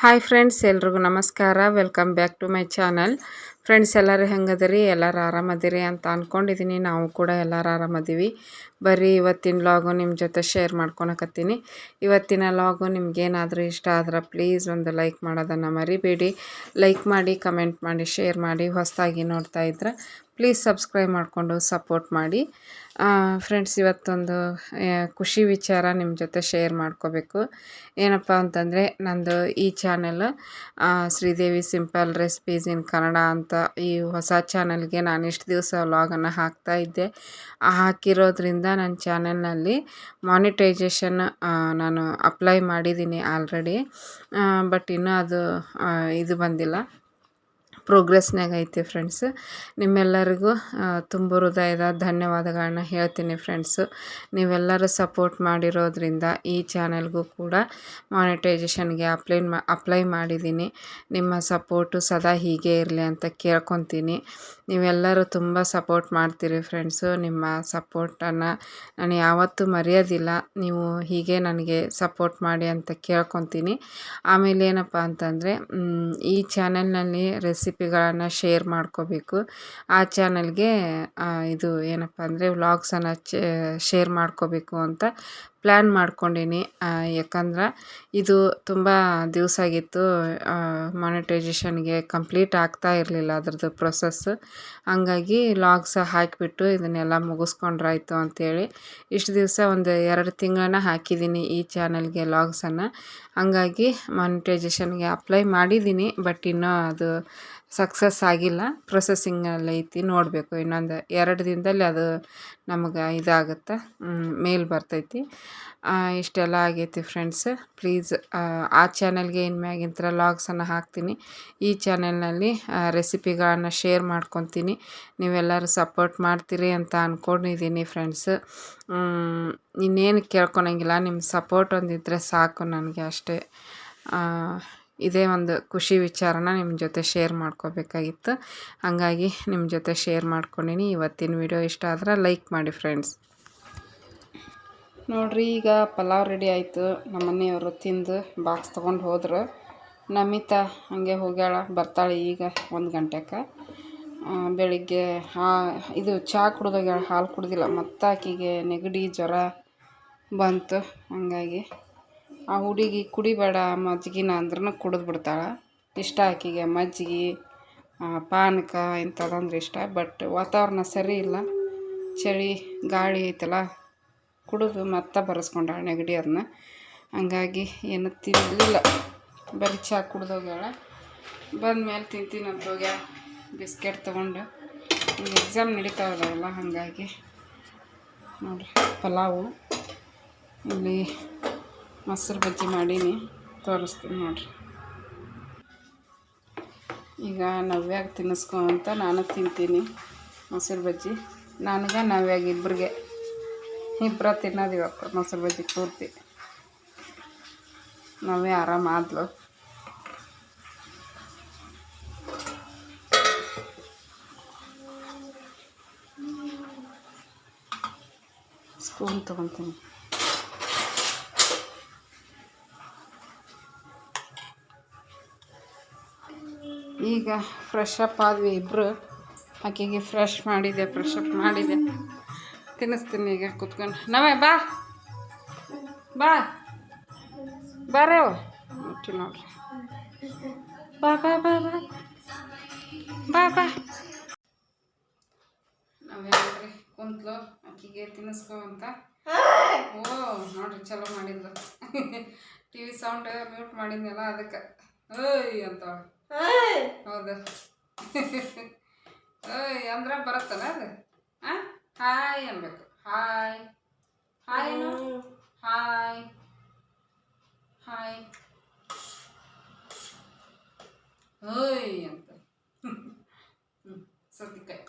Hi friends, ಎಲ್ರಿಗೂ ನಮಸ್ಕಾರ. Welcome back to my channel. Friends, ಎಲ್ಲರೂ ಹೆಂಗದಿರಿ? ಎಲ್ಲರೂ ಆರಾಮದಿರಿ ಅಂತ ಅಂದ್ಕೊಂಡಿದ್ದೀನಿ. ನಾವು ಕೂಡ ಎಲ್ಲರೂ ಆರಾಮದೀವಿ. ಬರ್ರಿ ಇವತ್ತಿನ ಲಾಗು ನಿಮ್ಮ ಜೊತೆ ಶೇರ್ ಮಾಡ್ಕೊಳಕತ್ತೀನಿ. ಇವತ್ತಿನ ಲಾಗು ನಿಮ್ಗೇನಾದರೂ ಇಷ್ಟ ಆದ್ರೆ ಪ್ಲೀಸ್ ಒಂದು ಲೈಕ್ ಮಾಡೋದನ್ನು ಮರಿಬೇಡಿ. ಲೈಕ್ ಮಾಡಿ, ಕಮೆಂಟ್ ಮಾಡಿ, ಶೇರ್ ಮಾಡಿ. ಹೊಸದಾಗಿ ನೋಡ್ತಾ ಇದ್ರೆ ಪ್ಲೀಸ್ ಸಬ್ಸ್ಕ್ರೈಬ್ ಮಾಡಿಕೊಂಡು ಸಪೋರ್ಟ್ ಮಾಡಿ. ಫ್ರೆಂಡ್ಸ್, ಇವತ್ತೊಂದು ಖುಷಿ ವಿಚಾರ ನಿಮ್ಮ ಜೊತೆ ಶೇರ್ ಮಾಡ್ಕೋಬೇಕು. ಏನಪ್ಪ ಅಂತಂದರೆ, ನಂದು ಈ ಚಾನೆಲ್ ಶ್ರೀದೇವಿ ಸಿಂಪಲ್ ರೆಸಿಪೀಸ್ ಇನ್ ಕನ್ನಡ ಅಂತ ಈ ಹೊಸ ಚಾನಲ್ಗೆ ನಾನು ಇಷ್ಟು ದಿವಸ ವ್ಲಾಗನ್ನು ಹಾಕ್ತಾಯಿದ್ದೆ. ಹಾಕಿರೋದ್ರಿಂದ ನನ್ನ ಚಾನೆಲ್ನಲ್ಲಿ ಮಾನಿಟೈಜೇಷನ್ ನಾನು ಅಪ್ಲೈ ಮಾಡಿದ್ದೀನಿ ಆಲ್ರೆಡಿ. ಬಟ್ ಇನ್ನೂ ಅದು ಇದು ಬಂದಿಲ್ಲ, ಪ್ರೋಗ್ರೆಸ್ನಾಗ ಐತಿ. ಫ್ರೆಂಡ್ಸ್, ನಿಮ್ಮೆಲ್ಲರಿಗೂ ತುಂಬ ಹೃದಯದ ಧನ್ಯವಾದಗಳನ್ನ ಹೇಳ್ತೀನಿ. ಫ್ರೆಂಡ್ಸು, ನೀವೆಲ್ಲರೂ ಸಪೋರ್ಟ್ ಮಾಡಿರೋದ್ರಿಂದ ಈ ಚಾನೆಲ್ಗೂ ಕೂಡ ಮಾನಿಟೈಜೇಷನ್ಗೆ ಅಪ್ಲೈ ಮಾಡಿದ್ದೀನಿ. ನಿಮ್ಮ ಸಪೋರ್ಟು ಸದಾ ಹೀಗೆ ಇರಲಿ ಅಂತ ಕೇಳ್ಕೊತೀನಿ. ನೀವೆಲ್ಲರೂ ತುಂಬ ಸಪೋರ್ಟ್ ಮಾಡ್ತೀರಿ ಫ್ರೆಂಡ್ಸು. ನಿಮ್ಮ ಸಪೋರ್ಟನ್ನು ನಾನು ಯಾವತ್ತೂ ಮರೆಯೋದಿಲ್ಲ. ನೀವು ಹೀಗೆ ನನಗೆ ಸಪೋರ್ಟ್ ಮಾಡಿ ಅಂತ ಕೇಳ್ಕೊತೀನಿ. ಆಮೇಲೆ ಏನಪ್ಪ ಅಂತಂದರೆ, ಈ ಚಾನೆಲ್ನಲ್ಲಿ ರೆಸಿಪಿಗಳನ್ನು ಶೇರ್ ಮಾಡ್ಕೋಬೇಕು. ಆ ಚಾನಲ್ಗೆ ಇದು ಏನಪ್ಪ ಅಂದರೆ ವ್ಲಾಗ್ಸನ್ನು ಶೇರ್ ಮಾಡ್ಕೋಬೇಕು ಅಂತ ಪ್ಲ್ಯಾನ್ ಮಾಡ್ಕೊಂಡೀನಿ. ಯಾಕಂದ್ರೆ ಇದು ತುಂಬ ದಿವಸ ಆಗಿತ್ತು, ಮಾನಿಟೈಜೇಷನ್ಗೆ ಕಂಪ್ಲೀಟ್ ಆಗ್ತಾ ಇರಲಿಲ್ಲ ಅದ್ರದ್ದು ಪ್ರೊಸೆಸ್. ಹಂಗಾಗಿ ವ್ಲಾಗ್ಸ್ ಹಾಕಿಬಿಟ್ಟು ಇದನ್ನೆಲ್ಲ ಮುಗಿಸ್ಕೊಂಡ್ರಾಯ್ತು ಅಂಥೇಳಿ ಇಷ್ಟು ದಿವಸ ಒಂದು 2 ತಿಂಗಳನ್ನ ಹಾಕಿದ್ದೀನಿ ಈ ಚಾನಲ್ಗೆ ವ್ಲಾಗ್ಸನ್ನು. ಹಂಗಾಗಿ ಮಾನಿಟೈಜೇಷನ್ಗೆ ಅಪ್ಲೈ ಮಾಡಿದ್ದೀನಿ. ಬಟ್ ಇನ್ನೂ ಅದು ಸಕ್ಸಸ್ ಆಗಿಲ್ಲ, ಪ್ರೊಸೆಸಿಂಗಲ್ಲಿ ಐತಿ. ನೋಡಬೇಕು, ಇನ್ನೊಂದು 2 ದಿನದಲ್ಲಿ ಅದು ನಮಗೆ ಇದಾಗುತ್ತೆ, ಮೇಲ್ ಬರ್ತೈತಿ. ಇಷ್ಟೆಲ್ಲ ಆಗೈತಿ ಫ್ರೆಂಡ್ಸ್. ಪ್ಲೀಸ್ ಆ ಚಾನಲ್ಗೆ ಇನ್ಮ್ಯಾಗಿಂತ ವ್ಲಾಗ್ಸನ್ನು ಹಾಕ್ತೀನಿ. ಈ ಚಾನೆಲ್ನಲ್ಲಿ ರೆಸಿಪಿಗಳನ್ನು ಶೇರ್ ಮಾಡ್ಕೊತೀನಿ. ನೀವೆಲ್ಲರೂ ಸಪೋರ್ಟ್ ಮಾಡ್ತೀರಿ ಅಂತ ಅಂದ್ಕೊಂಡಿದ್ದೀನಿ ಫ್ರೆಂಡ್ಸ್. ಇನ್ನೇನು ಕೇಳ್ಕೊಳಂಗಿಲ್ಲ, ನಿಮ್ಮ ಸಪೋರ್ಟ್ ಒಂದಿದ್ದರೆ ಸಾಕು ನನಗೆ, ಅಷ್ಟೇ. ಇದೇ ಒಂದು ಖುಷಿ ವಿಚಾರನ ನಿಮ್ಮ ಜೊತೆ ಶೇರ್ ಮಾಡ್ಕೋಬೇಕಾಗಿತ್ತು. ಹಾಗಾಗಿ ನಿಮ್ಮ ಜೊತೆ ಶೇರ್ ಮಾಡ್ಕೊಂಡೀನಿ. ಇವತ್ತಿನ ವಿಡಿಯೋ ಇಷ್ಟ ಆದ್ರೆ ಲೈಕ್ ಮಾಡಿ ಫ್ರೆಂಡ್ಸ್. ನೋಡಿರಿ, ಈಗ ಪಲಾವ್ ರೆಡಿ ಆಯಿತು. ನಮ್ಮ ಮನೆಯವರು ತಿಂದು ಬಾಕ್ಸ್ ತೊಗೊಂಡು ಹೋದ್ರು. ನಮಿತಾ ಹಾಗೆ ಹೋಗ್ಯಾಳ, ಬರ್ತಾಳೆ ಈಗ 1 ಗಂಟೆಗೆ. ಬೆಳಿಗ್ಗೆ ಇದು ಚಹಾ ಕುಡ್ದೋಗ್ಯಾಳ, ಹಾಲು ಕುಡ್ದಿಲ್ಲ. ಮತ್ತು ಆಕೆಗೆ ನೆಗಡಿ ಜ್ವರ ಬಂತು. ಹಾಗಾಗಿ ಆ ಹುಡುಗಿ ಕುಡಿಬೇಡ ಮಜ್ಜಿಗೆನ ಅಂದ್ರೂ ಕುಡಿದು ಬಿಡ್ತಾಳೆ. ಇಷ್ಟ ಆಕೆಗೆ ಮಜ್ಜಿಗೆ, ಪಾನಕ ಇಂಥದಂದ್ರೆ ಇಷ್ಟ. ಬಟ್ ವಾತಾವರಣ ಸರಿ ಇಲ್ಲ, ಚಳಿ ಗಾಳಿ ಐತಲ್ಲ, ಕುಡಿದು ಮತ್ತೆ ಬರೆಸ್ಕೊಂಡಾಳೆ ನೆಗಡಿ ಅದನ್ನ. ಹಂಗಾಗಿ ಏನು ತಿನ್ನಲಿಲ್ಲ, ಬರೀ ಚಹಾ ಕುಡ್ದೋಗ್ಯಾಳ. ಬಂದಮೇಲೆ ತಿಂತೀನಿ ಅಂತ ಹೋಗ್ಯಾಳ ಬಿಸ್ಕೆಟ್ ತೊಗೊಂಡು. ಈಗ ಎಕ್ಸಾಮ್ ನಡೀತಾ ಇದಾವಲ್ಲ, ಹಾಗಾಗಿ ನೋಡಿರಿ ಪಲಾವು. ಇಲ್ಲಿ ಮೊಸರು ಬಜ್ಜಿ ಮಾಡೀನಿ, ತೋರಿಸ್ತೀನಿ ನೋಡಿರಿ. ಈಗ ನವ್ಯಾಗ ತಿನ್ನಿಸ್ಕೊ ಅಂತ ನಾನು ತಿಂತೀನಿ ಮೊಸರು ಬಜ್ಜಿ. ನನಗೆ ನವ್ಯಾಗ ಇಬ್ಬರು ತಿನ್ನೋದು ಇವತ್ತು ಮೊಸರು ಬಜ್ಜಿ ಪೂರ್ತಿ. ನವ್ಯ ಆರಾಮಾದ್ಲು. ಸ್ಪೂನ್ ತೊಗೊತೀನಿ. ಈಗ ಫ್ರೆಶ್ ಅಪ್ ಆದ್ವಿ ಇಬ್ಬರು. ಆಕೆಗೆ ಫ್ರೆಶ್ ಅಪ್ ಮಾಡಿದೆ. ತಿನ್ನಿಸ್ತೀನಿ ಈಗ ಕುತ್ಕೊಂಡು. ನವೇ ಬಾ ಬಾ ಬಾರೇವ ಮುಟ್ಟಿ ನೋಡ್ರಿ. ಬಾ ಬಾ ಬಾ ಬಾ ಬಾ ಬಾ. ನವೇ ನೋಡ್ರಿ ಕುಂತ್ಲು, ಆಕೆಗೆ ತಿನ್ನಿಸ್ಕೊ ಅಂತ. ಓ ನೋಡ್ರಿ, ಚಲೋ ಮಾಡಿದ್ಲು. TV ಸೌಂಡ್ ಮ್ಯೂಟ್ ಮಾಡಿದ್ನಲ್ಲ, ಅದಕ್ಕೆ ಓಯ್ ಅಂತ. ಹೌದು, ಓಯ್ ಅಂದ್ರೆ ಬರುತ್ತಲ್ಲ ಅದು. ಹಾಯ್ ಅನ್ಬೇಕು. ಹಾಯ್ ಹಾಯ್ ಏನು? ಹಾಯ್ ಹಾಯ್ ಓಯ್ ಅಂತ. ಸೌತಿಕಾಯಿ.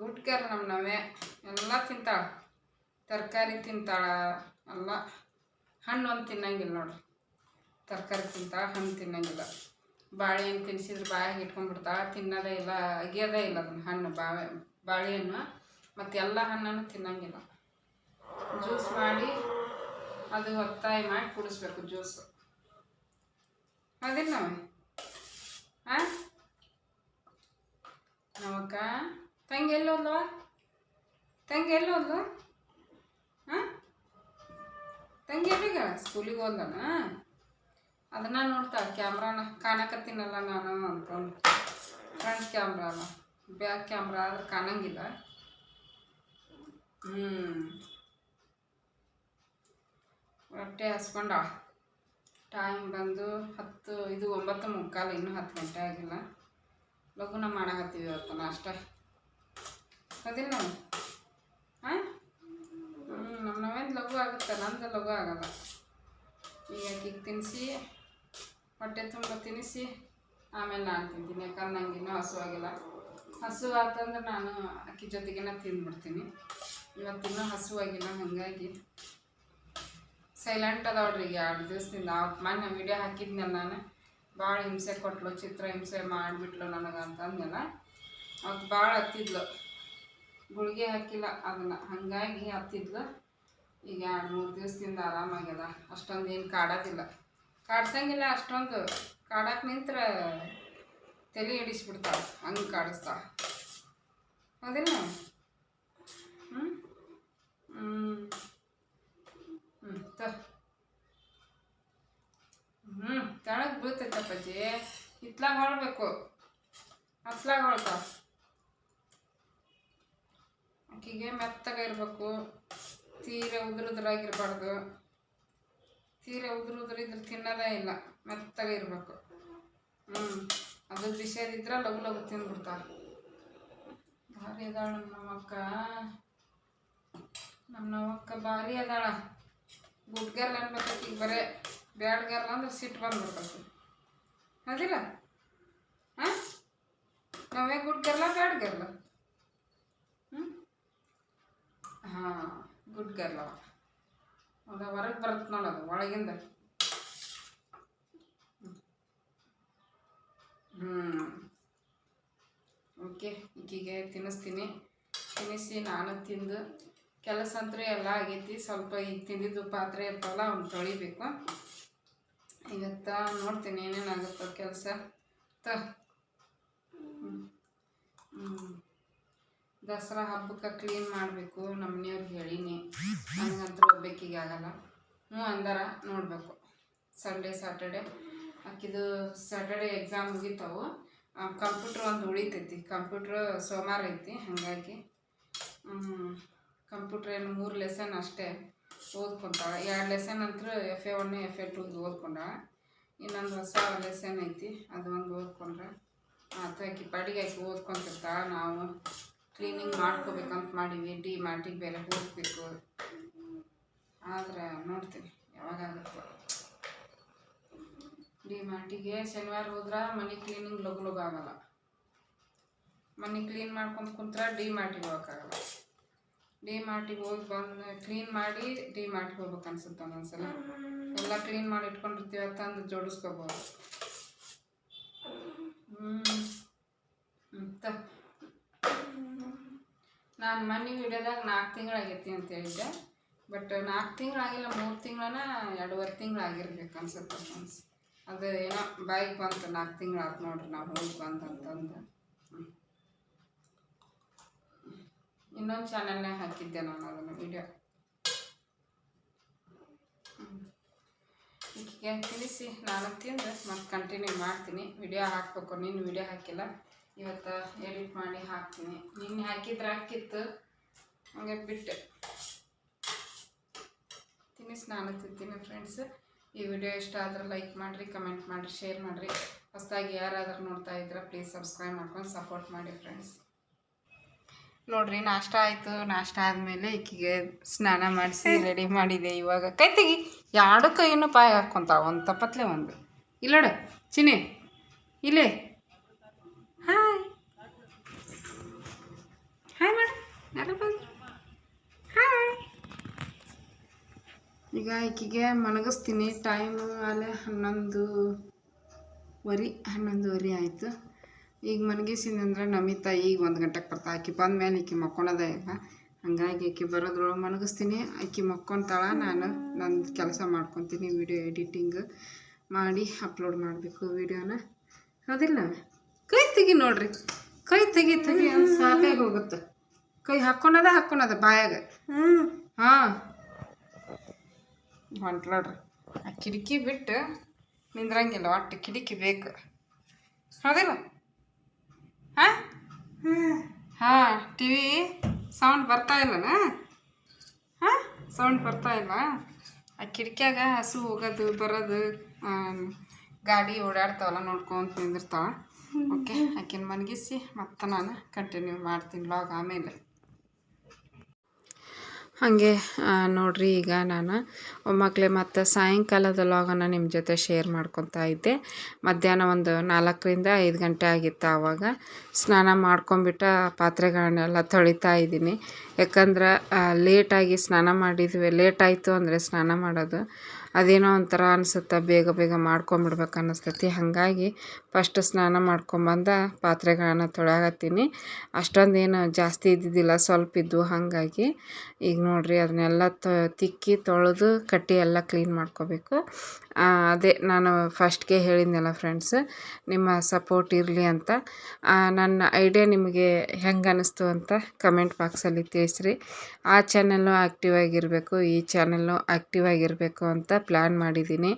ಗುಡ್ ಗರ್ಲ್ ನಮ್ಮ ನವ್ಯ. ಎಲ್ಲ ತಿಂತಾಳ, ತರಕಾರಿ ತಿಂತಾಳ ಎಲ್ಲ. ಹಣ್ಣು ಒಂದು ತಿನ್ನಂಗಿಲ್ಲ ನೋಡ್ರಿ. ತರಕಾರಿ ತಿಂತಾಳ, ಹಣ್ಣು ತಿನ್ನಂಗಿಲ್ಲ. ಬಾಳೆಹಣ್ಣು ತಿನ್ನಿಸಿದ್ರೆ ಬಾಯಾಗಿ ಇಟ್ಕೊಂಡ್ಬಿಡ್ತಾಳೆ, ತಿನ್ನೋದೇ ಇಲ್ಲ, ಅಗಿಯೋದೇ ಇಲ್ಲ ಅದನ್ನು ಹಣ್ಣು. ಬಾಳೆಹಣ್ಣು ಮತ್ತು ಎಲ್ಲ ಹಣ್ಣನ್ನು ತಿನ್ನಂಗಿಲ್ಲ. ಜ್ಯೂಸ್ ಮಾಡಿ ಅದು ಒತ್ತಾಯ ಮಾಡಿ ಕುಡಿಸ್ಬೇಕು ಜ್ಯೂಸು. ಹೌದಿಲ್ಲ ನಾವೇ ಹಾಂ ನಮಕ್ಕ ತಂಗಿ ಎಲ್ಲಿ ಹೋದ್ಲವ ತಂಗಿ ಎಲ್ಲಿ ಹೋದ್ಲು ಹಾಂ ತಂಗಿ ಎಲ್ಲಿಗ ಸ್ಕೂಲಿಗೆ ಹೋದ್ಲನ ಅದನ್ನ ನೋಡ್ತಾಳೆ ಕ್ಯಾಮ್ರಾನ ಕಾಣಕತ್ತೀನಲ್ಲ ನಾನು ಅಂದ್ಕೊಂಡು ಫ್ರಂಟ್ ಕ್ಯಾಮ್ರಾ ಅಲ್ಲ ಬ್ಯಾಕ್ ಕ್ಯಾಮ್ರಾ ಆದ್ರೆ ಕಾಣಂಗಿಲ್ಲ ಹೊಟ್ಟೆ ಹಸ್ಕೊಂಡ ಟೈಮ್ ಬಂದು 9:45 ಇನ್ನೂ 10 ಗಂಟೆ ಆಗಿಲ್ಲ ಲಘುನ ಮಾಡಕತ್ತೀವಿ ಇವತ್ತು ನಾಷ್ಟ ಅದಿಲ್ಲ ನಾವು ಹಾಂ ನಾವೇನು ಲಘು ಆಗುತ್ತೆ ನಂದು ಲಘು ಆಗಲ್ಲ ಈಗ ಆಕಿಗೆ ತಿನ್ನಿಸಿ ಹೊಟ್ಟೆ ತುಂಬ ತಿನ್ನಿಸಿ ಆಮೇಲೆ ನಾನು ತಿಂತೀನಿ ಯಾಕಂದ್ರೆ ನಂಗೆ ಇನ್ನೂ ಹಸುವಾಗಿಲ್ಲ ಹಸು ಆತಂದ್ರೆ ನಾನು ಅಕ್ಕಿ ಜೊತೆಗೇನ ತಿಂದ್ಬಿಡ್ತೀನಿ ಇವತ್ತಿನ್ನೂ ಹಸುವಾಗಿಲ್ಲ ಹಾಗಾಗಿ ಸೈಲೆಂಟ್ ಅದಾವ್ರಿ ಈಗ 2 ದಿವಸದಿಂದ ಮೊನ್ನೆ ವಿಡಿಯೋ ಹಾಕಿದ್ನಲ್ಲ ನಾನು ಭಾಳ ಹಿಂಸೆ ಕೊಟ್ಲು ಚಿತ್ರ ಹಿಂಸೆ ಮಾಡಿಬಿಟ್ಲು ನನಗೆ ಅಂತಂದೆಲ್ಲ ಅವತ್ತು ಭಾಳ ಹತ್ತಿದ್ಲು ಗುಳಿಗೆ ಹಾಕಿಲ್ಲ ಅದನ್ನು ಹಾಗಾಗಿ ಹತ್ತಿದ್ಲು ಈಗ 2-3 ದಿವಸದಿಂದ ಆರಾಮಾಗ್ಯದ ಅಷ್ಟೊಂದು ಏನು ಕಾಡೋದಿಲ್ಲ ಕಾಡ್ಸಂಗಿಲ್ಲ ಅಷ್ಟೊಂದು ಕಾಡಕ್ಕೆ ನಿಂತ್ರೆ ತಲೆ ಹಿಡಿಸ್ಬಿಡ್ತಾಳೆ ಹಂಗೆ ಕಾಡಿಸ್ತಾಳೆ ಹೌದಿಲ್ಲ ತೆಳಗೆ ಬೀಳ್ತೈತಪ್ಪಾಜಿ ಹಿತ್ಲಾಗ ಹೊಳ್ಬೇಕು ಹತ್ಲಾಗ ಹೊಳ್ತಾವ ಆಕಿಗೆ ಮೆತ್ತಗೆ ಇರಬೇಕು ತೀರ ಉದುರುದ್ರಾಗಿರ್ಬಾರ್ದು ತೀರ ಉದುರಿದ್ರೆ ತಿನ್ನೋದೇ ಇಲ್ಲ ಮೆತ್ತಗೆ ಇರಬೇಕು ಅದು ಬಿಸಿಯದಿದ್ರೆ ಲಘು ಲಘು ತಿಂದ್ಬಿಡ್ತಾರೆ ಭಾರಿ ಅದಾಳ ನಮ್ಮ ನಮ್ಮಕ್ಕ ಭಾರಿ ಅದಾಳ ಗುಡ್ಗರ್ಲ ಅನ್ಬೇಕಿ ಈಗ ಬರೇ ಬ್ಯಾಡ್ಗರ್ಲ ಅಂದ್ರೆ ಸಿಟ್ಟು ಬಂದ್ಬಿಡ್ತೈತಿ ಅದಿಲ್ಲ ಹಾಂ ನಾವೇ ಗುಡ್ಗರ್ಲ ಬ್ಯಾಡ್ಗರ್ಲ ಹಾಂ ಗುಡ್ಗರ್ಲವ ಅದ ಹೊರಗೆ ಬರುತ್ತೆ ನೋಡೋದು ಒಳಗಿಂದ ಓಕೆ ಈಕಿಗೆ ತಿನ್ನಿಸ್ತೀನಿ ತಿನ್ನಿಸಿ ನಾನು ತಿಂದು ಕೆಲಸ ಅಂತೂ ಎಲ್ಲ ಆಗೈತಿ ಸ್ವಲ್ಪ ಈಗ ತಿಂದಿದ್ದು ಪಾತ್ರೆ ಇರ್ತಾವಲ್ಲ ಅವ್ನು ತೊಳಿಬೇಕು ಇವತ್ತು ನೋಡ್ತೀನಿ ಏನೇನಾಗುತ್ತೋ ಕೆಲಸ ದಸರಾ ಹಬ್ಬಕ್ಕೆ ಕ್ಲೀನ್ ಮಾಡಬೇಕು ನಮ್ಮ ಮನೆಯವ್ರಿಗೆ ಹೇಳೀನಿ ನನಗಂತೂ ಒಬ್ಬೇಕಿಗೆ ಆಗಲ್ಲ ಅಂದಾರ ನೋಡಬೇಕು ಸಂಡೇ ಸ್ಯಾಟರ್ಡೆ ಆಕಿದು ಸ್ಯಾಟರ್ಡೆ ಎಕ್ಸಾಮ್ ಮುಗಿತಾವು ಕಂಪ್ಯೂಟ್ರ್ ಒಂದು ಉಳಿತೈತಿ ಕಂಪ್ಯೂಟ್ರ್ ಸೋಮವಾರ ಐತಿ ಹಾಗಾಗಿ ಕಂಪ್ಯೂಟ್ರ್ ಏನು 3 ಲೆಸನ್ ಅಷ್ಟೇ ಓದ್ಕೊಂತಾಳೆ 2 ಲೆಸನ್ ಅಂತೂ FA1 FA2 ಓದ್ಕೊಂಡಾಳ ಇನ್ನೊಂದು ಹೊಸ ಲೆಸನ್ ಐತಿ ಅದು ಒಂದು ಓದ್ಕೊಂಡ್ರೆ ಆಕಿ ಪಾಡಿಗೆ ಆಕಿ ಓದ್ಕೊಂತಿರ್ತಾಳೆ ನಾವು ಕ್ಲೀನಿಂಗ್ ಮಾಡ್ಕೋಬೇಕಂತ ಮಾಡೀವಿ ಡಿ ಮಾರ್ಟಿಗೆ ಬೇರೆ ಹೋಗ್ಬೇಕು ಆದರೆ ನೋಡ್ತೀನಿ ಯಾವಾಗಾಗುತ್ತೆ ಡಿ ಮಾರ್ಟಿಗೆ ಶನಿವಾರ ಹೋದ್ರೆ ಮನೆ ಕ್ಲೀನಿಂಗ್ ಲಘು ಲಘು ಆಗಲ್ಲ ಮನೆ ಕ್ಲೀನ್ ಮಾಡ್ಕೊಂಡು ಕುಂತ್ರೆ ಡಿ ಮಾರ್ಟಿಗೆ ಹೋಗೋಕ್ಕಾಗಲ್ಲ ಡಿ ಮಾರ್ಟಿಗೆ ಹೋಗಿ ಬಂದು ಕ್ಲೀನ್ ಮಾಡಿ ಡಿ ಮಾರ್ಟಿಗೆ ಹೋಗ್ಬೇಕು ಅನ್ಸುತ್ತೆ ಒಂದೊಂದ್ಸಲ ಎಲ್ಲ ಕ್ಲೀನ್ ಮಾಡಿ ಇಟ್ಕೊಂಡಿರ್ತೀವಿ ತಂದು ಜೋಡಿಸ್ಕೋಬೋದು ನಾನು ಮೊನ್ನೆ ವಿಡಿಯೋದಾಗ 4 ತಿಂಗಳಾಗೈತಿ ಅಂತ ಹೇಳಿದ್ದೆ ಬಟ್ 4 ತಿಂಗಳಾಗಿಲ್ಲ 3 ತಿಂಗಳನ 2.5 ತಿಂಗಳಾಗಿರ್ಬೇಕು ಅನ್ಸುತ್ತೆ ಫ್ರೆಂಡ್ಸ್ ಅದು ಏನೋ ಬಾಯಿಗೆ ಬಂತು 4 ತಿಂಗಳಾಯ್ತು ನೋಡ್ರಿ ನಾವು ಹೋಗಿ ಬಂದಂತಂದು ಇನ್ನೊಂದು ಚಾನಲ್ನಾಗ ಹಾಕಿದ್ದೆ ನಾನು ಅದನ್ನು ವಿಡಿಯೋ ಈಗೀಗ ತಿಳಿಸಿ ನಾನು ತಿಂದು ಮತ್ತೆ ಕಂಟಿನ್ಯೂ ಮಾಡ್ತೀನಿ ವಿಡಿಯೋ ಹಾಕಬೇಕು ನೀನು ವಿಡಿಯೋ ಹಾಕಿಲ್ಲ ಇವತ್ತು ಎಡಿಟ್ ಮಾಡಿ ಹಾಕ್ತೀನಿ ನಿನ್ನೆ ಹಾಕಿದ್ರೆ ಹಾಕಿತ್ತು ಹಂಗೆ ಬಿಟ್ಟೆ ತಿನ್ನಿಸಿ ನಾನು ತಿಂತೀನಿ ಫ್ರೆಂಡ್ಸ್ ಈ ವಿಡಿಯೋ ಇಷ್ಟ ಆದ್ರೆ ಲೈಕ್ ಮಾಡಿರಿ ಕಮೆಂಟ್ ಮಾಡಿರಿ ಶೇರ್ ಮಾಡಿರಿ ಹೊಸದಾಗಿ ಯಾರಾದರೂ ನೋಡ್ತಾ ಇದ್ರೆ ಪ್ಲೀಸ್ ಸಬ್ಸ್ಕ್ರೈಬ್ ಮಾಡ್ಕೊಂಡು ಸಪೋರ್ಟ್ ಮಾಡಿ ಫ್ರೆಂಡ್ಸ್ ನೋಡ್ರಿ ನಾಷ್ಟ ಆಯಿತು ನಾಷ್ಟ ಆದಮೇಲೆ ಈಕಿಗೆ ಸ್ನಾನ ಮಾಡಿಸಿ ರೆಡಿ ಮಾಡಿದೆ ಇವಾಗ ಕೈ ತೆಗಿ 2 ಕೈಯನ್ನು ಪಾಯ ಹಾಕ್ಕೊಂತಾವ ಒಂದು ತಪ್ಪತ್ಲೆ ಒಂದು ಇಲ್ಲೋಡ ಚಿನ್ನಿ ಇಲ್ಲೇ ಹಾಯ್ ಹಾಯ್ ಮಾಡಿ ಯಾರು ಬಂದು ಹಾಯ್ ಈಗ ಈಕಿಗೆ ಮನಗಿಸ್ತೀನಿ ಟೈಮು ಅಲ್ಲೇ 11:30 ಆಯಿತು ಈಗ ಮನಗಿಸಿದಂದ್ರೆ ನಮಿತಾ ಈಗ 1 ಗಂಟೆಗೆ ಬರ್ತಾ ಆಕಿ ಬಂದಮೇಲೆ ಈಕಿ ಮಕ್ಕೊಳೋದೇ ಇಲ್ಲ ಹಾಗಾಗಿ ಆಕಿ ಬರೋದ್ರೊಳಗೆ ಮನಗಿಸ್ತೀನಿ ಆಕಿ ಮಕ್ಕೊತಾಳ ನಾನು ನನ್ನ ಕೆಲಸ ಮಾಡ್ಕೊತೀನಿ ವಿಡಿಯೋ ಎಡಿಟಿಂಗ್ ಮಾಡಿ ಅಪ್ಲೋಡ್ ಮಾಡಬೇಕು ವಿಡಿಯೋನ. ಹೌದಿಲ್ಲ? ಕೈ ತೆಗಿ ನೋಡ್ರಿ, ಕೈ ತೆಗಿ ಅಂತ ಸಾಕಾಗಿ ಹೋಗುತ್ತೆ. ಕೈ ಹಾಕ್ಕೊಳದ ಬಾಯಾಗ. ಹಾಂ ಹೊಂಟ್ಲಡ್ರಿ. ಆ ಕಿಟಕಿ ಬಿಟ್ಟು ನಿಂದ್ರಂಗಿಲ್ಲ, ಒಟ್ಟು ಕಿಟಕಿ ಬೇಕು. ಹೌದಿಲ್ಲ? ಹಾಂ ಹಾಂ ಟಿ ವಿ ಸೌಂಡ್ ಬರ್ತಾ ಇಲ್ಲನ? ಹಾಂ ಸೌಂಡ್ ಬರ್ತಾ ಇಲ್ಲ. ಆ ಕಿಟಕಿಯಾಗ ಹಸು ಹೋಗೋದು ಬರೋದು, ಗಾಡಿ ಓಡಾಡ್ತಾವಲ್ಲ ನೋಡ್ಕೊಂತ ನಿಂದಿರ್ತಾವ. ಓಕೆ, ಆಕಿನ ಮನಗಿಸಿ ಮತ್ತೆ ನಾನು ಕಂಟಿನ್ಯೂ ಮಾಡ್ತೀನಿ ವ್ಲಾಗ್ ಆಮೇಲೆ. ಹಾಗೆ ನೋಡ್ರಿ, ಈಗ ನಾನು ಒಮ್ಮಕ್ಕಲೇ ಮತ್ತು ಸಾಯಂಕಾಲದ ವ್ಲಾಗನ್ನು ನಿಮ್ಮ ಜೊತೆ ಶೇರ್ ಮಾಡ್ಕೊತಾ ಇದ್ದೆ. ಮಧ್ಯಾಹ್ನ ಒಂದು 4ರಿಂದ 5 ಗಂಟೆ ಆಗಿತ್ತು. ಆವಾಗ ಸ್ನಾನ ಮಾಡ್ಕೊಂಬಿಟ್ಟು ಪಾತ್ರೆಗಳನ್ನೆಲ್ಲ ತೊಳಿತಾ ಇದ್ದೀನಿ. ಯಾಕಂದ್ರೆ ಲೇಟಾಗಿ ಸ್ನಾನ ಮಾಡಿದ್ವಿ, ಲೇಟ್ ಆಯಿತು ಅಂದರೆ ಸ್ನಾನ ಮಾಡೋದು ಅದೇನೋ ಒಂಥರ ಅನಿಸುತ್ತೆ, ಬೇಗ ಬೇಗ ಮಾಡ್ಕೊಂಬಿಡ್ಬೇಕು ಅನ್ನಿಸ್ತೈತಿ. ಹಾಗಾಗಿ ಫಸ್ಟ್ ಸ್ನಾನ ಮಾಡ್ಕೊಂಬಂದ ಪಾತ್ರೆಗಳನ್ನ ತೊಳೆಯಕತ್ತೀನಿ. ಅಷ್ಟೊಂದೇನು ಜಾಸ್ತಿ ಇದ್ದಿದ್ದಿಲ್ಲ, ಸ್ವಲ್ಪ ಇದ್ವು. ಹಾಗಾಗಿ ಈಗ ನೋಡಿರಿ ಅದನ್ನೆಲ್ಲ ತಿಕ್ಕಿ ತೊಳೆದು ಕಟ್ಟಿ ಎಲ್ಲ ಕ್ಲೀನ್ ಮಾಡ್ಕೋಬೇಕು. ಅದೇ ನಾನು ಫಸ್ಟ್ಗೆ ಹೇಳಿದ್ನಲ್ಲ ಫ್ರೆಂಡ್ಸ್, ನಿಮ್ಮ ಸಪೋರ್ಟ್ ಇರಲಿ ಅಂತ. ನನ್ನ ಐಡಿಯಾ ನಿಮಗೆ ಹೆಂಗೆ ಅನ್ನಿಸ್ತು ಅಂತ ಕಮೆಂಟ್ ಬಾಕ್ಸಲ್ಲಿ ತಿಳಿಸ್ರಿ. ಆ ಚಾನಲ್ಲು ಆ್ಯಕ್ಟಿವ್ ಆಗಿರಬೇಕು, ಈ ಚಾನಲ್ಲು ಆ್ಯಕ್ಟಿವ್ ಆಗಿರಬೇಕು ಅಂತ ಪ್ಲ್ಯಾನ್ ಮಾಡಿದ್ದೀನಿ.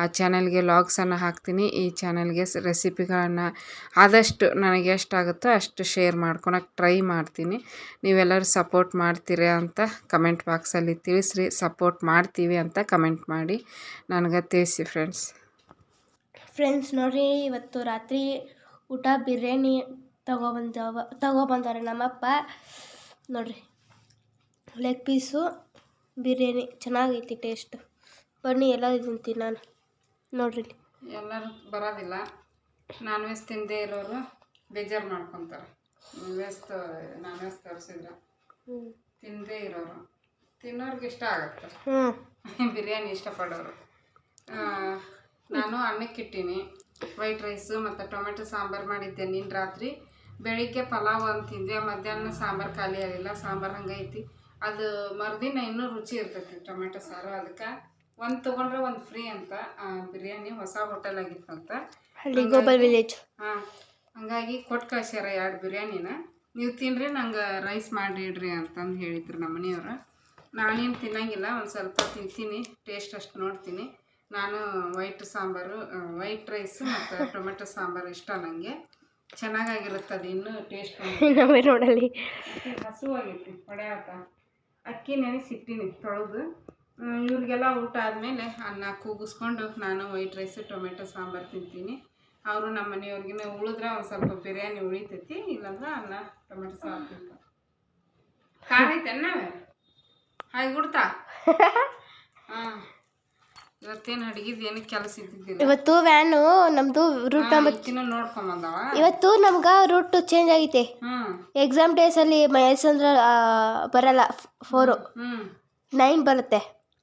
ಆ ಚಾನಲ್ಗೆ ವ್ಲಾಗ್ಸನ್ನು ಹಾಕ್ತೀನಿ, ಈ ಚಾನಲ್ಗೆ ರೆಸಿಪಿಗಳನ್ನು ಆದಷ್ಟು ನನಗೆ ಎಷ್ಟಾಗುತ್ತೋ ಅಷ್ಟು ಶೇರ್ ಮಾಡ್ಕೊಳಕ್ಕೆ ಟ್ರೈ ಮಾಡ್ತೀನಿ. ನೀವೆಲ್ಲರೂ ಸಪೋರ್ಟ್ ಮಾಡ್ತೀರಾ ಅಂತ ಕಮೆಂಟ್ ಬಾಕ್ಸಲ್ಲಿ ತಿಳಿಸ್ರಿ. ಸಪೋರ್ಟ್ ಮಾಡ್ತೀವಿ ಅಂತ ಕಮೆಂಟ್ ಮಾಡಿ ನನಗೆ ತಿಳಿಸಿ ಫ್ರೆಂಡ್ಸ್. ನೋಡಿರಿ, ಇವತ್ತು ರಾತ್ರಿ ಊಟ ಬಿರಿಯಾನಿ ತಗೊಬಂದಾರೆ ನಮ್ಮಪ್ಪ. ನೋಡಿರಿ, ಲೆಗ್ ಪೀಸು ಬಿರಿಯಾನಿ ಚೆನ್ನಾಗೈತಿ ಟೇಸ್ಟ್. ಬನ್ನಿ ಎಲ್ಲ ತಿಂತೀನಿ ನಾನು. ನೋಡ್ರಿ, ಎಲ್ಲರೂ ಬರೋದಿಲ್ಲ, ನಾನ್ ವೆಜ್ ತಿಂದೇ ಇರೋರು ಬೇಜಾರು ಮಾಡ್ಕೊತಾರೆ. ನಾನ್ ವೆಜ್ ತರಿಸಿದ್ರೆ ತಿಂದೇ ಇರೋರು, ತಿನ್ನೋರ್ಗೆ ಇಷ್ಟ ಆಗುತ್ತೆ. ಬಿರಿಯಾನಿ ಇಷ್ಟಪಡೋರು. ನಾನು ಅನ್ನಕ್ಕೆ ಇಟ್ಟೀನಿ, ವೈಟ್ ರೈಸು ಮತ್ತು ಟೊಮೆಟೊ ಸಾಂಬಾರು ಮಾಡಿದ್ದೆ ನಿನ್ನ ರಾತ್ರಿ. ಬೆಳಿಗ್ಗೆ ಪಲಾವ್ ಅಂತ ತಿಂದ್ವಿ, ಮಧ್ಯಾಹ್ನ ಸಾಂಬಾರು ಖಾಲಿ ಆಗಿಲ್ಲ, ಸಾಂಬಾರು ಹಂಗೈತಿ. ಅದು ಮರುದಿನ ಇನ್ನೂ ರುಚಿ ಇರ್ತೈತಿ ಟೊಮೆಟೊ ಸಾರು. ಅದಕ್ಕೆ ಒಂದು ತೊಗೊಂಡ್ರೆ ಒಂದು ಫ್ರೀ ಅಂತ ಬಿರಿಯಾನಿ ಹೊಸ ಹೋಟೆಲ್ ಆಗಿತ್ತಂತ, ಗ್ಲೋಬಲ್ ವಿಲೇಜ್. ಹಾಂ, ಹಂಗಾಗಿ ಕೊಟ್ಟು ಕಳ್ಸ್ಯಾರ 2 ಬಿರಿಯಾನಿನ. ನೀವು ತಿನ್ನಿರಿ, ನಂಗೆ ರೈಸ್ ಮಾಡಿಡ್ರಿ ಅಂತಂದು ಹೇಳಿದ್ರು ನಮ್ಮ ಮನೆಯವರು. ನಾನೇನು ತಿನ್ನಂಗಿಲ್ಲ, ಒಂದು ಸ್ವಲ್ಪ ತಿಂತೀನಿ, ಟೇಸ್ಟ್ ಅಷ್ಟು ನೋಡ್ತೀನಿ. ನಾನು ವೈಟ್ ರೈಸು ಮತ್ತು ಟೊಮೆಟೊ ಸಾಂಬಾರು ಇಷ್ಟ ನನಗೆ. ಚೆನ್ನಾಗಾಗಿರುತ್ತೆ, ಅದು ಇನ್ನೂ ಟೇಸ್ಟ್ ನೋಡಲಿ. ಹಸುವಾಗೈತಿ ಹೊಡೆಯತ್ತ. ಅಕ್ಕಿ ನೆನೆಸಿಟ್ಟಿನಿ ತೊಳೆದು. ಇವ್ರಿಗೆಲ್ಲ ಊಟ ಆದಮೇಲೆ ಅನ್ನ ಕೂಗಿಸ್ಕೊಂಡು ನಾನು ವೈಟ್ ರೈಸು ಟೊಮೆಟೊ ಸಾಂಬಾರು ತಿಂತೀನಿ. ಅವರು ನಮ್ಮ ಮನೆಯವ್ರಿಗೆ ಉಳಿದ್ರೆ ಒಂದು ಸ್ವಲ್ಪ ಬಿರಿಯಾನಿ ಉಳಿತೈತಿ, ಇಲ್ಲಾಂದ್ರೆ ಅನ್ನ ಟೊಮೆಟೊ ಸಾರು ತಿಂತಾರೆ. ಖಾರ ಐತೆನ್ನ ಹಾಗೆ ಬಿಡ್ತಾ. ಹಾಂ, ಇವತ್ತೇನು ಅಡುಗೆದು ಏನು ಕೆಲಸ ಇದ್ದಿದ್ದಿಲ್ಲ. ಇವತ್ತು ವ್ಯಾನು ನಮ್ಮದು ರೂಟ್ ನೋಡ್ಕೊಂಬಂದವ. ಇವತ್ತು ನಮ್ಗೆ ರೂಟ್ ಚೇಂಜ್ ಆಗೈತೆ. ಎಕ್ಸಾಮ್ ಡೇಸಲ್ಲಿ ಮಹೇಶಂದ್ರ ಬರಲ್ಲ, 4-9 ಬರುತ್ತೆ.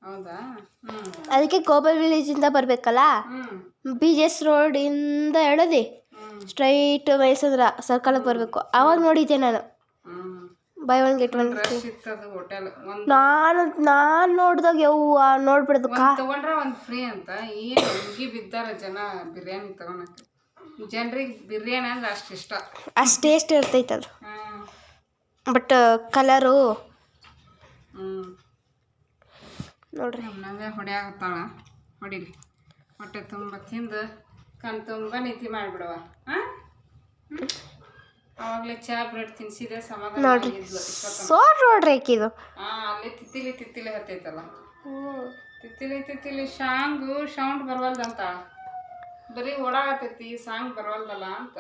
ಹೌದಾ? ಅದಕ್ಕೆ ಗ್ಲೋಬಲ್ ವಿಲೇಜಿಂದ ಬರಬೇಕಲ್ಲ, BGS ರೋಡಿಂದ ಎಳದಿ ಸ್ಟ್ರೈಟ್ ಮಹೇಶಂದ್ರ ಸರ್ಕಲ್ಗೆ ಬರಬೇಕು. ಆವಾಗ ನೋಡಿದ್ದೆ ನಾನು, ಬೈ 1 get 1 ನಾನು ನೋಡಿದಾಗ ಯವ್ವ ನೋಡ್ಬಿಡೋದು ತಗೊಂಡ್ರೆ ಒಂದು ಫ್ರೀ ಅಂತ. ಏನು ಹುಡುಗಿ ಬಿದ್ದಾರ ಜನ ಬಿರಿಯಾನಿ ತಗೊಳಕ್ಕೆ. ಜನರಿಗೆ ಬಿರಿಯಾನಿ ಅಂದ್ರೆ ಅಷ್ಟು ಇಷ್ಟ, ಅಷ್ಟು ಟೇಸ್ಟ್ ಇರ್ತೈತೆ ಅದು. ಬಟ್ ಕಲರು ನೋಡ್ರಿ ನಮ್ಮನಾಗ ಹೊಡೆಯಾಗತ್ತಾಳ. ಹೊಡಿಲಿ, ಹೊಟ್ಟೆ ತುಂಬ ತಿಂದು ಕಣ್ ತುಂಬ ನಿಧಿ ಮಾಡಿಬಿಡವ. ಹಾಂ, ಅವಾಗಲೇ ಚಹಾ ಬ್ರೆಡ್ ತಿನ್ಸಿದೆ, ಸಮಾಧಾನ ಆಗಿದ್ಲು. ನೋಡ್ರಿ ಆಕಿದು. ಅಲ್ಲಿ ತಿತ್ತಿಲಿ ಹತ್ತೈತಲ್ಲ, ತಿತ್ತಿಲಿ ಸೌಂಡ್ ಬರವಲ್ದಂತ. ಬರೀ ಓಡಾಗತ್ತೈತಿ, ಸಾಂಗ್ ಬರವಲ್ದಲ್ಲ ಅಂತ.